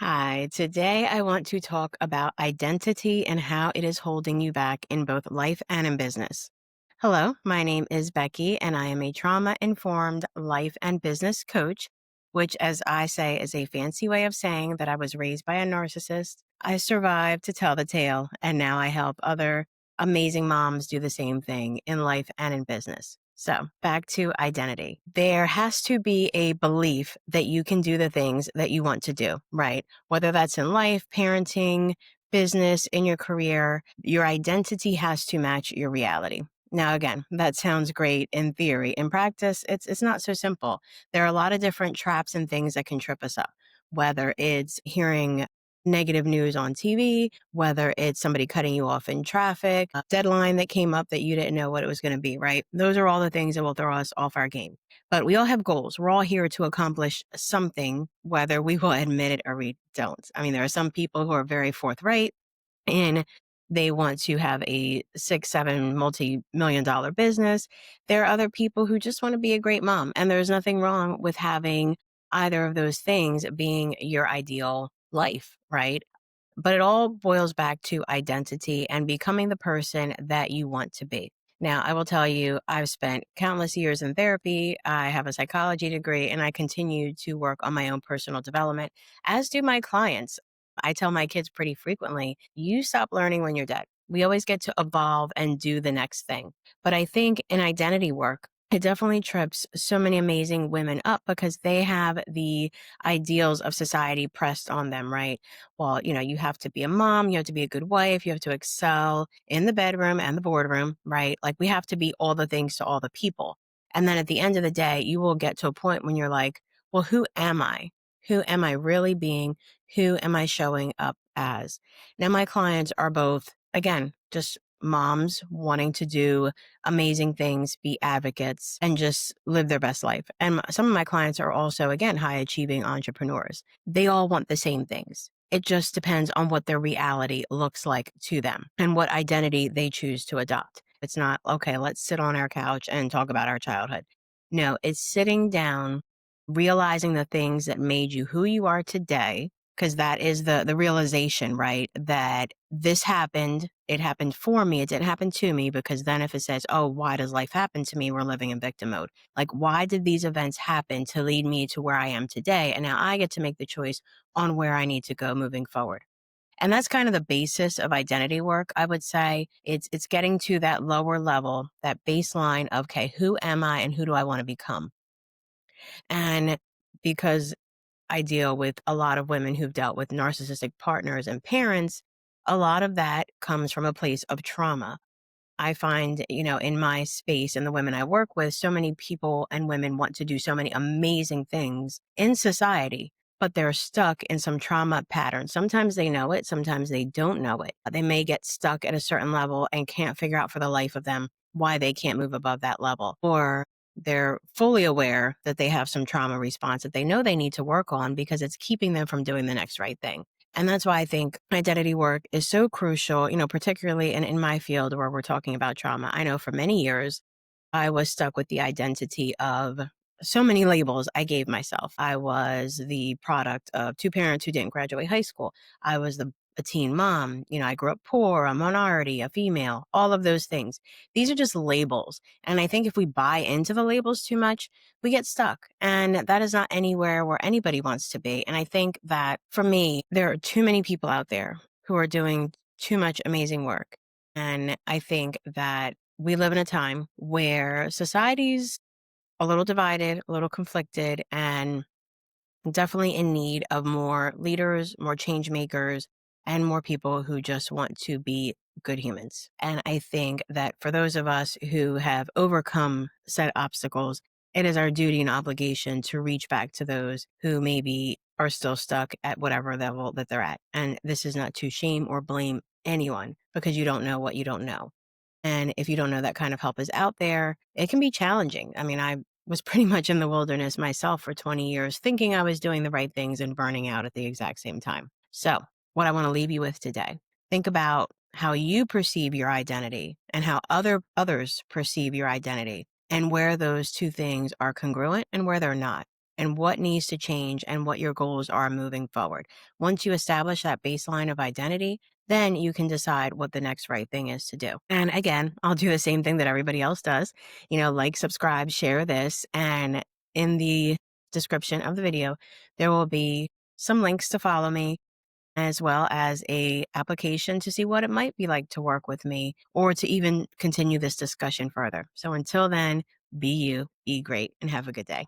Hi, today I want to talk about identity and how it is holding you back in both life and in business. Hello, my name is Becky, and I am a trauma informed life and business coach, which, as I say, is a fancy way of saying that I was raised by a narcissist. I survived to tell the tale, and now I help other amazing moms do the same thing in life and in business. So, back to identity. There has to be a belief that you can do the things that you want to do, right? Whether that's in life, parenting, business, in your career, your identity has to match your reality. Now, again, that sounds great in theory. In practice, it's not so simple. There are a lot of different traps and things that can trip us up, whether it's hearing negative news on TV, whether it's somebody cutting you off in traffic, a deadline that came up that you didn't know what it was going to be, right? Those are all the things that will throw us off our game. But we all have goals. We're all here to accomplish something, whether we will admit it or we don't. I mean, there are some people who are very forthright and they want to have a 6, 7 multi-million dollar business. There are other people who just want to be a great mom. And there's nothing wrong with having either of those things being your ideal life, right? But it all boils back to identity and becoming the person that you want to be. Now, I will tell you, I've spent countless years in therapy. I have a psychology degree and I continue to work on my own personal development, as do my clients. I tell my kids pretty frequently, you stop learning when you're dead. We always get to evolve and do the next thing. But I think in identity work, it definitely trips so many amazing women up because they have the ideals of society pressed on them, right? Well, you have to be a mom, you have to be a good wife, you have to excel in the bedroom and the boardroom, right? Like we have to be all the things to all the people. And then at the end of the day, you will get to a point when you're like, well, who am I? Who am I really being? Who am I showing up as? Now, my clients are both, again, just moms wanting to do amazing things, be advocates, and just live their best life. And some of my clients are also, again, high achieving entrepreneurs. They all want the same things. It just depends on what their reality looks like to them and what identity they choose to adopt. It's not, okay, let's sit on our couch and talk about our childhood. No, it's sitting down, realizing the things that made you who you are today, because that is the realization, right? That this happened, it happened for me, it didn't happen to me, because then if it says, oh, why does life happen to me? We're living in victim mode. Like, why did these events happen to lead me to where I am today? And now I get to make the choice on where I need to go moving forward. And that's kind of the basis of identity work. I would say it's getting to that lower level, that baseline of, okay, who am I and who do I want to become? And because I deal with a lot of women who've dealt with narcissistic partners and parents, a lot of that comes from a place of trauma. I find, in my space and the women I work with, so many people and women want to do so many amazing things in society, but they're stuck in some trauma pattern. Sometimes they know it, sometimes they don't know it. They may get stuck at a certain level and can't figure out for the life of them why they can't move above that level. Or they're fully aware that they have some trauma response that they know they need to work on because it's keeping them from doing the next right thing. And that's why I think identity work is so crucial, particularly in my field where we're talking about trauma. I know for many years, I was stuck with the identity of so many labels I gave myself. I was the product of two parents who didn't graduate high school. I was a teen mom. I grew up poor, a minority, a female, all of those things. These are just labels. And I think if we buy into the labels too much, we get stuck. And that is not anywhere where anybody wants to be. And I think that for me, there are too many people out there who are doing too much amazing work. And I think that we live in a time where society's a little divided, a little conflicted, and definitely in need of more leaders, more change makers, and more people who just want to be good humans. And I think that for those of us who have overcome said obstacles, it is our duty and obligation to reach back to those who maybe are still stuck at whatever level that they're at. And this is not to shame or blame anyone because you don't know what you don't know. And if you don't know that kind of help is out there, it can be challenging. I mean, I was pretty much in the wilderness myself for 20 years, thinking I was doing the right things and burning out at the exact same time. So, what I want to leave you with today, think about how you perceive your identity and how others perceive your identity and where those two things are congruent and where they're not. and what needs to change and what your goals are moving forward. Once you establish that baseline of identity, then you can decide what the next right thing is to do. And again, I'll do the same thing that everybody else does. Like, subscribe, share this, and in the description of the video, there will be some links to follow me as well as a application to see what it might be like to work with me or to even continue this discussion further. So until then, be you, be great, and have a good day.